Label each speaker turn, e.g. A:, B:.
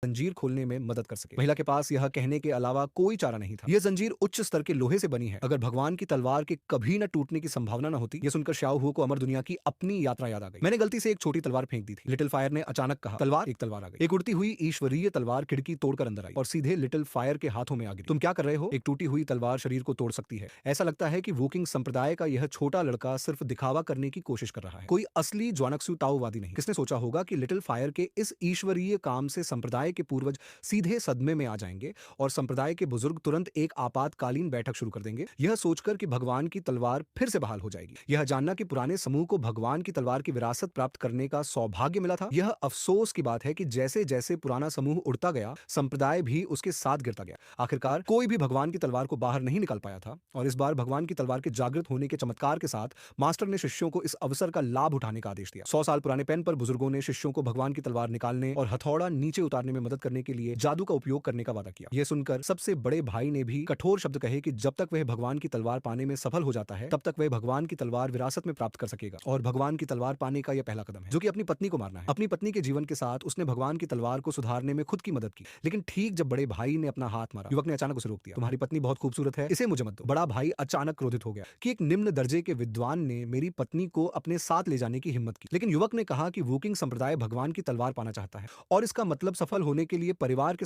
A: जंजीर खोलने में मदद कर सके। महिला के पास यह कहने के अलावा कोई चारा नहीं था। यह जंजीर उच्च स्तर के लोहे से बनी है। अगर भगवान की तलवार के कभी न टूटने की संभावना न होती। यह सुनकर शाओ हु को अमर दुनिया की अपनी यात्रा याद आ गई। मैंने गलती से एक छोटी तलवार फेंक दी थी। लिटिल फायर ने अचानक कहा, तलवार? एक तलवार आ गई। एक उड़ती हुई ईश्वरीय तलवार खिड़की तोड़कर अंदर आई और सीधे लिटिल फायर के हाथों में आ गिरी। तुम क्या कर रहे हो? एक टूटी हुई तलवार शरीर को तोड़ सकती है। ऐसा लगता है कि वुकिंग संप्रदाय का यह छोटा लड़का सिर्फ दिखावा करने की कोशिश कर रहा है, कोई असली ज्वानक्सु ताओवादी नहीं। किसने सोचा होगा कि लिटिल फायर के इस ईश्वरीय काम से संप्रदाय के पूर्वज सीधे सदमे में आ जाएंगे और संप्रदाय के बुजुर्ग तुरंत एक आपातकालीन बैठक शुरू कर देंगे, यह सोचकर कि भगवान की तलवार फिर से बहाल हो जाएगी। यह जानना कि पुराने समूह को भगवान की तलवार की विरासत प्राप्त करने का सौभाग्य मिला था। यह अफसोस की बात है कि जैसे जैसे पुराना समूह उड़ता गया, संप्रदाय भी उसके साथ गिरता गया। आखिरकार कोई भी भगवान की तलवार को बाहर नहीं निकाल पाया था और इस बार भगवान की तलवार के जागृत होने के चमत्कार के साथ मास्टर ने शिष्यों को इस अवसर का लाभ उठाने का आदेश दिया। 100 साल पुराने पेन पर बुजुर्गों ने शिष्यों को भगवान की तलवार निकालने और हथौड़ा नीचे उतारने में मदद करने के लिए जादू का उपयोग करने का वादा किया। यह सुनकर सबसे बड़े भाई ने भी कठोर शब्द कहे कि जब तक वह भगवान की तलवार पाने में सफल हो जाता है, तब तक वह भगवान की तलवार विरासत में प्राप्त कर सकेगा। और भगवान की तलवार पाने का यह पहला कदम है, जो कि अपनी पत्नी को मारना है। अपनी पत्नी के जीवन के साथ उसने भगवान की तलवार को सुधारने में खुद की मदद की, लेकिन ठीक जब बड़े भाई ने अपना हाथ मारा, युवक ने अचानक उसे रोक दिया। तुम्हारी पत्नी बहुत खूबसूरत है, इसे मुझे मत दो। बड़ा भाई अचानक क्रोधित हो गया कि एक निम्न दर्जे के विद्वान ने मेरी पत्नी को अपने साथ ले जाने की हिम्मत की। लेकिन युवक ने कहा कि वुकिंग संप्रदाय भगवान की तलवार पाना चाहता है और इसका मतलब सफल होने के लिए परिवार के